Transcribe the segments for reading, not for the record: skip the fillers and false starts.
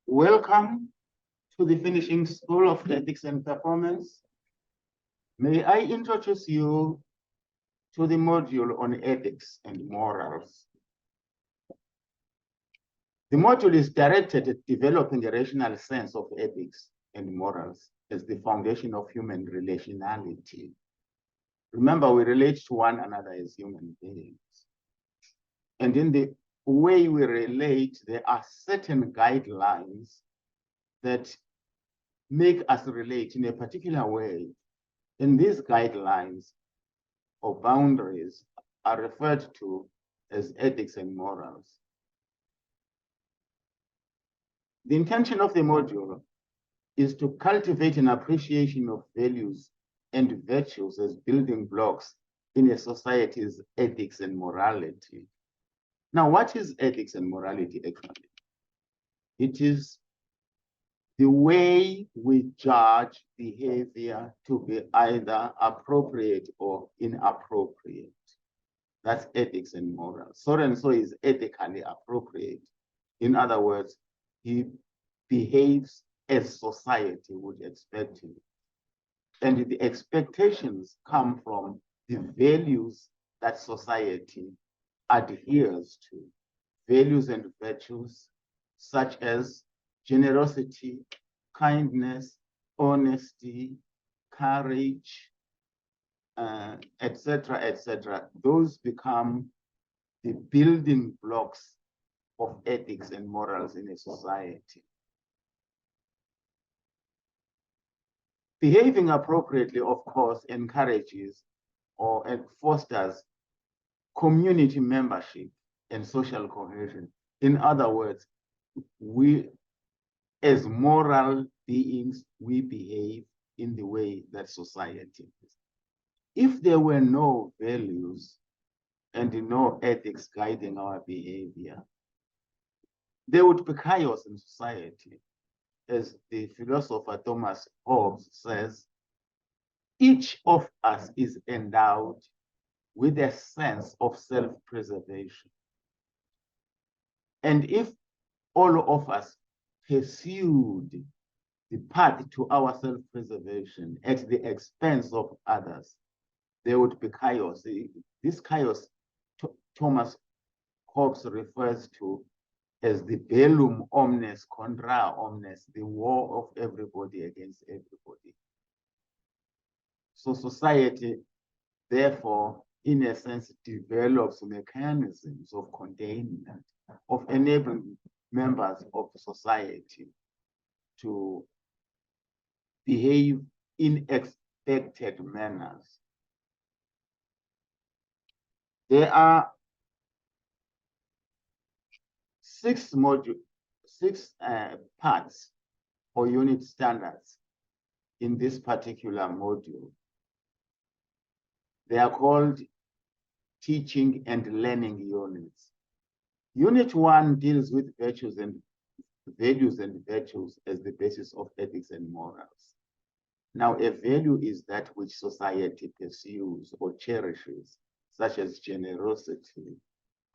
Welcome to the Finishing School of Ethics and Performance. May I introduce you to the module on ethics and morals. The module is directed at developing a rational sense of ethics and morals as the foundation of human relationality. Remember, we relate to one another as human beings. And in the way we relate, there are certain guidelines that make us relate in a particular way. And these guidelines or boundaries are referred to as ethics and morals. The intention of the module is to cultivate an appreciation of values and virtues as building blocks in a society's ethics and morality. Now, what is ethics and morality actually? It is the way we judge behavior to be either appropriate or inappropriate. That's ethics and morals. So and so is ethically appropriate. In other words, he behaves as society would expect him. And the expectations come from the values that society adheres to. Values and virtues such as generosity, kindness, honesty, courage, etc., etc. Those become the building blocks of ethics and morals in a society. Behaving appropriately, of course, encourages or fosters community membership and social cohesion. In other words, we, as moral beings, we behave in the way that society is. If there were no values and no ethics guiding our behavior, there would be chaos in society. As the philosopher Thomas Hobbes says, each of us is endowed with a sense of self-preservation. And if all of us pursued the path to our self-preservation at the expense of others, there would be chaos. This chaos, Thomas Hobbes refers to as the bellum omnes contra omnes, the war of everybody against everybody. So society, therefore, in a sense, develops mechanisms of containment, of enabling members of society to behave in expected manners. There are six parts or unit standards in this particular module. They are called teaching and learning units. Unit 1 deals with values and virtues as the basis of ethics and morals. Now, a value is that which society pursues or cherishes, such as generosity,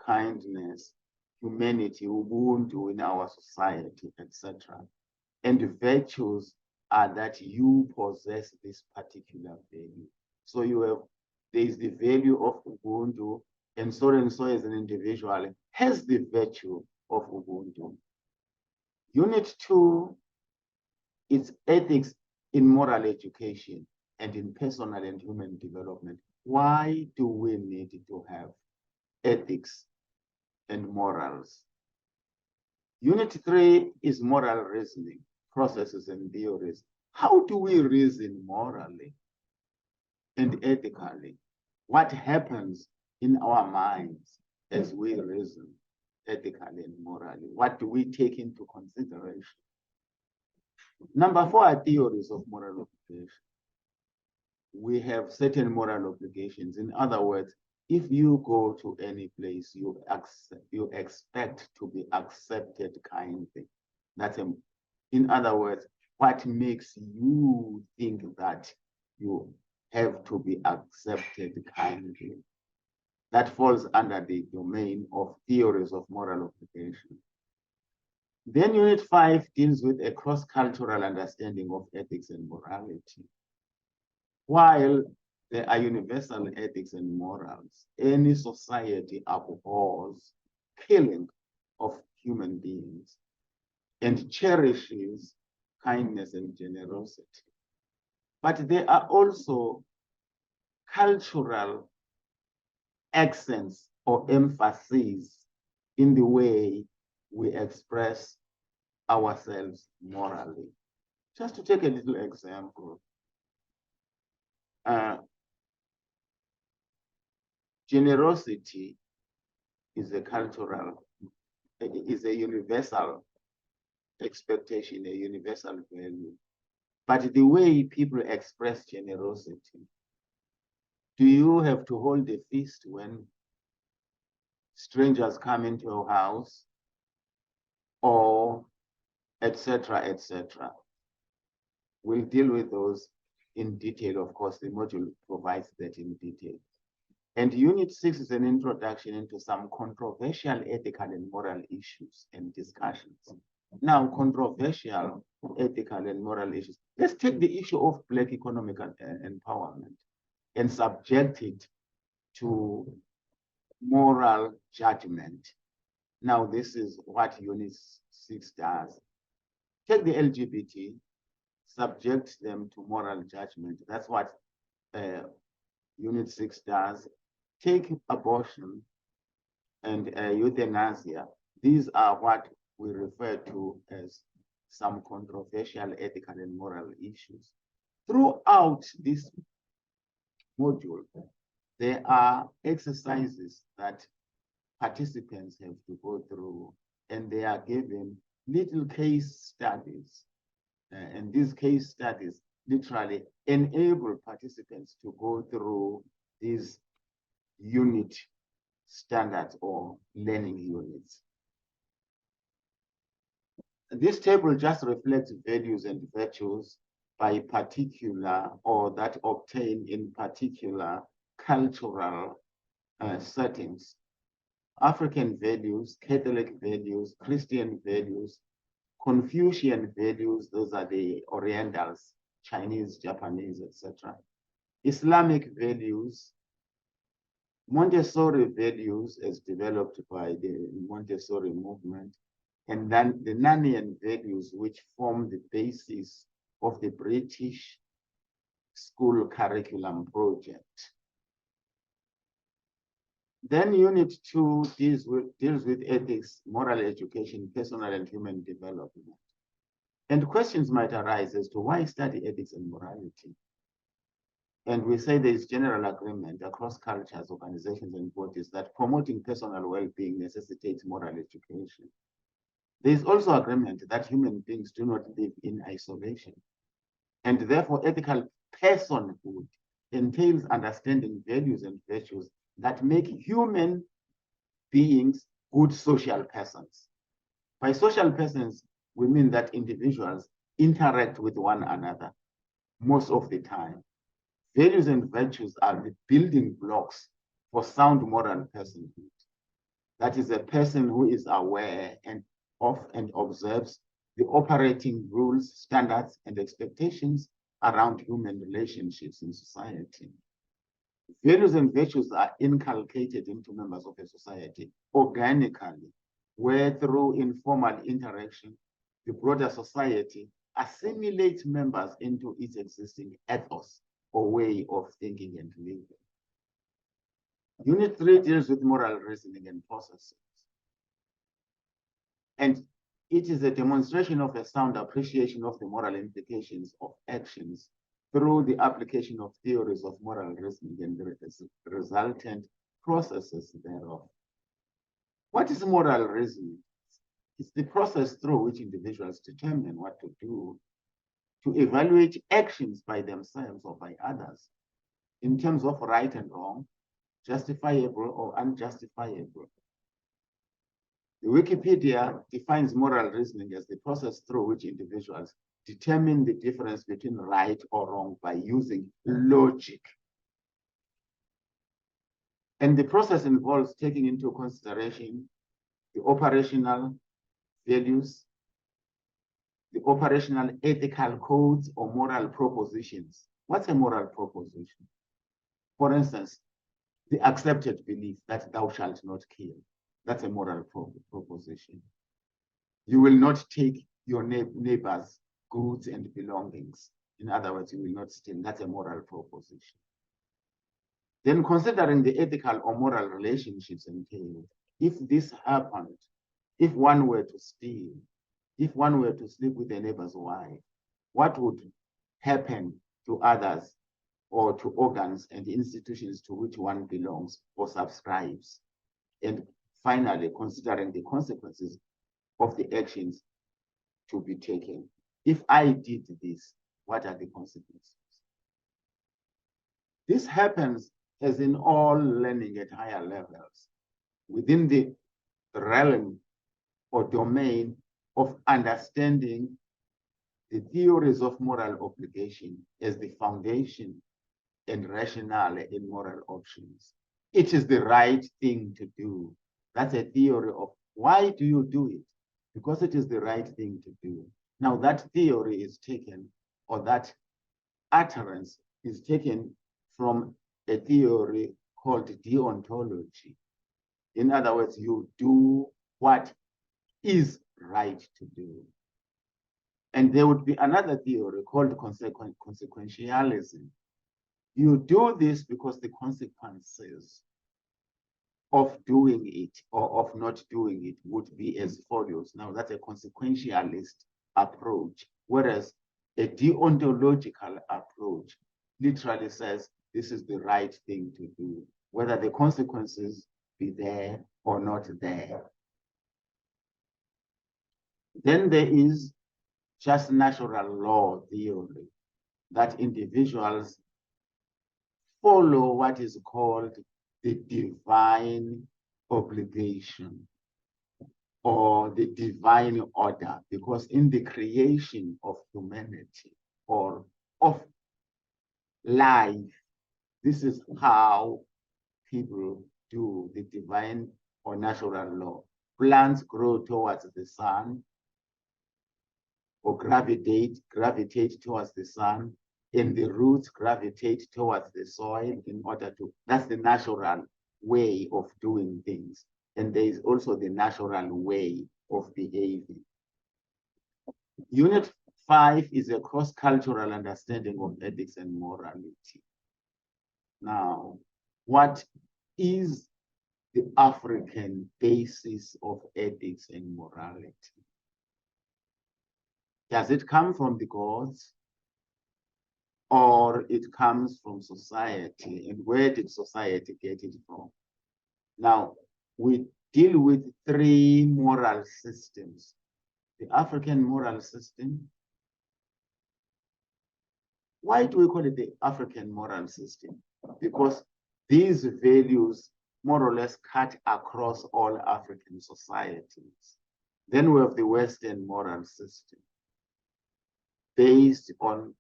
kindness, humanity, ubuntu in our society, etc. And virtues are that you possess this particular value. So there is the value of ubuntu, and so as an individual has the virtue of ubuntu. Unit 2 is ethics in moral education and in personal and human development. Why do we need to have ethics and morals? Unit 3 is moral reasoning, processes and theories. How do we reason morally and ethically? What happens in our minds as we reason ethically and morally? What do we take into consideration? Number 4 are theories of moral obligation. We have certain moral obligations. In other words, if you go to any place, you expect to be accepted kindly. In other words, what makes you think that you have to be accepted kindly? That falls under the domain of theories of moral obligation. Then Unit 5 deals with a cross-cultural understanding of ethics and morality. While there are universal ethics and morals, any society abhors killing of human beings and cherishes kindness and generosity. But there are also cultural accents or emphases in the way we express ourselves morally. Just to take a little example, generosity is a cultural, is a universal expectation, a universal value. But the way people express generosity, do you have to hold a feast when strangers come into your house, or etc., etc.? We'll deal with those in detail. Of course, the module provides that in detail. And Unit 6 is an introduction into some controversial ethical and moral issues and discussions. Now, controversial ethical and moral issues. Let's take the issue of Black economic empowerment and subject it to moral judgment. Now, this is what Unit 6 does. Take the LGBT, subject them to moral judgment. That's what Unit 6 does. Take abortion and euthanasia. These are what we refer to as some controversial ethical and moral issues. Throughout this module, there are exercises that participants have to go through, and they are given little case studies. And these case studies literally enable participants to go through these unit standards or learning units. This table just reflects values and virtues by particular, or that obtain in particular cultural settings. African values, Catholic values, Christian values, Confucian values, those are the Orientals, Chinese, Japanese, etc. Islamic values, Montessori values as developed by the Montessori movement, and then the Nannian values, which form the basis of the British school curriculum project. Then Unit 2 deals with ethics, moral education, personal and human development. And questions might arise as to why study ethics and morality. And we say there is general agreement across cultures, organizations, and bodies that promoting personal well-being necessitates moral education. There is also agreement that human beings do not live in isolation. And therefore, ethical personhood entails understanding values and virtues that make human beings good social persons. By social persons, we mean that individuals interact with one another most of the time. Values and virtues are the building blocks for sound moral personhood. That is a person who is aware of and observes the operating rules, standards, and expectations around human relationships in society. Values and virtues are inculcated into members of a society organically, where through informal interaction, the broader society assimilates members into its existing ethos or way of thinking and living. Unit 3 deals with moral reasoning and processes. And it is a demonstration of a sound appreciation of the moral implications of actions through the application of theories of moral reasoning and the resultant processes thereof. What is moral reasoning? It's the process through which individuals determine what to do to evaluate actions by themselves or by others in terms of right and wrong, justifiable or unjustifiable. The Wikipedia defines moral reasoning as the process through which individuals determine the difference between right or wrong by using logic. And the process involves taking into consideration the operational values, the operational ethical codes or moral propositions. What's a moral proposition? For instance, the accepted belief that thou shalt not kill. That's a moral proposition. You will not take your neighbor's goods and belongings. In other words, you will not steal. That's a moral proposition. Then considering the ethical or moral relationships entailed, if this happened, if one were to steal, if one were to sleep with a neighbor's wife, what would happen to others or to organs and institutions to which one belongs or subscribes? And finally, considering the consequences of the actions to be taken. If I did this, what are the consequences? This happens as in all learning at higher levels, within the realm or domain of understanding the theories of moral obligation as the foundation and rationale in moral options. It is the right thing to do. That's a theory of why do you do it? Because it is the right thing to do. Now that theory is taken, or that utterance is taken from a theory called deontology. In other words, you do what is right to do. And there would be another theory called consequentialism. You do this because the consequences of doing it or of not doing it would be as follows. Now, that's a consequentialist approach, whereas a deontological approach literally says this is the right thing to do, whether the consequences be there or not there. Then there is just natural law theory, that individuals follow what is called the divine obligation or the divine order, because in the creation of humanity or of life, this is how people do the divine or natural law. Plants grow towards the sun or gravitate towards the sun, and the roots gravitate towards the soil in order to, that's the natural way of doing things. And there is also the natural way of behaving. Unit 5 is a cross-cultural understanding of ethics and morality. Now, what is the African basis of ethics and morality? Does it come from the gods, or it comes from society? And where did society get it from? Now, we deal with 3 moral systems. The African moral system. Why do we call it the African moral system? Because these values more or less cut across all African societies. Then we have the Western moral system, based on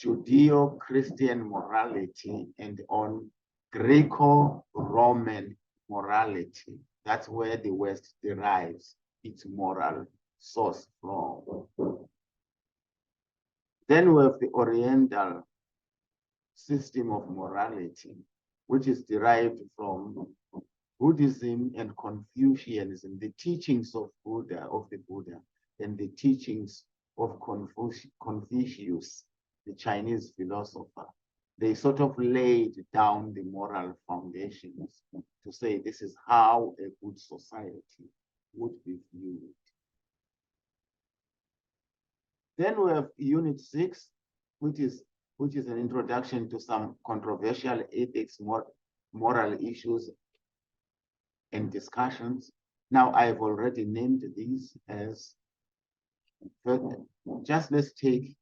Judeo-Christian morality and on Greco-Roman morality. That's where the West derives its moral source from. Then we have the Oriental system of morality, which is derived from Buddhism and Confucianism, the teachings of the Buddha, and the teachings of Confucius, the Chinese philosopher. They sort of laid down the moral foundations to say this is how a good society would be viewed. Then we have Unit 6, which is an introduction to some controversial ethics, moral issues and discussions. Now, I've already named these as, just let's take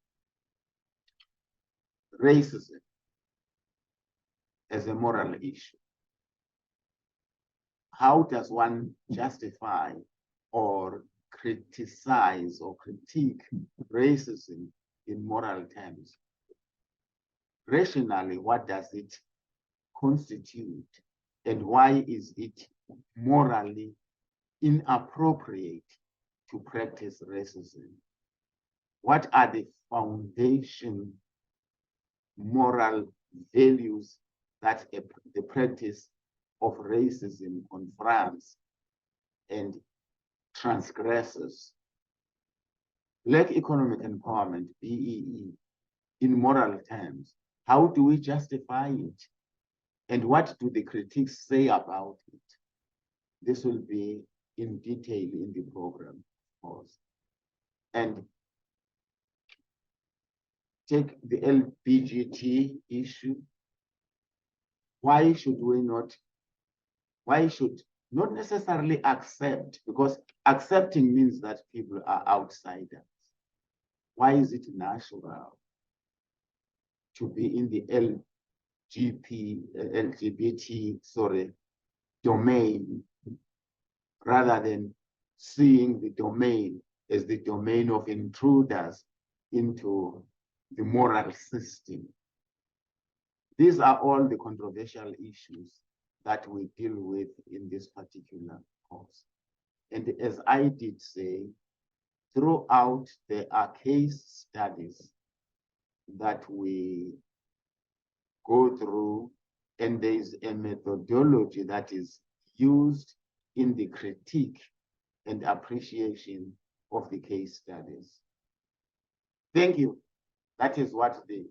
racism as a moral issue. How does one justify or criticize or critique racism in moral terms? Rationally, what does it constitute, and why is it morally inappropriate to practice racism? What are the foundation moral values that the practice of racism confronts and transgresses? Black economic empowerment, BEE, in moral terms, how do we justify it? And what do the critics say about it? This will be in detail in the program, of course. And take the LGBT issue. Why should not necessarily accept, because accepting means that people are outsiders. Why is it natural to be in the LGBT domain rather than seeing the domain as the domain of intruders into the moral system? These are all the controversial issues that we deal with in this particular course. And as I did say, throughout there are case studies that we go through, and there is a methodology that is used in the critique and appreciation of the case studies. Thank you. That is what the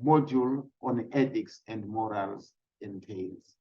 module on ethics and morals entails.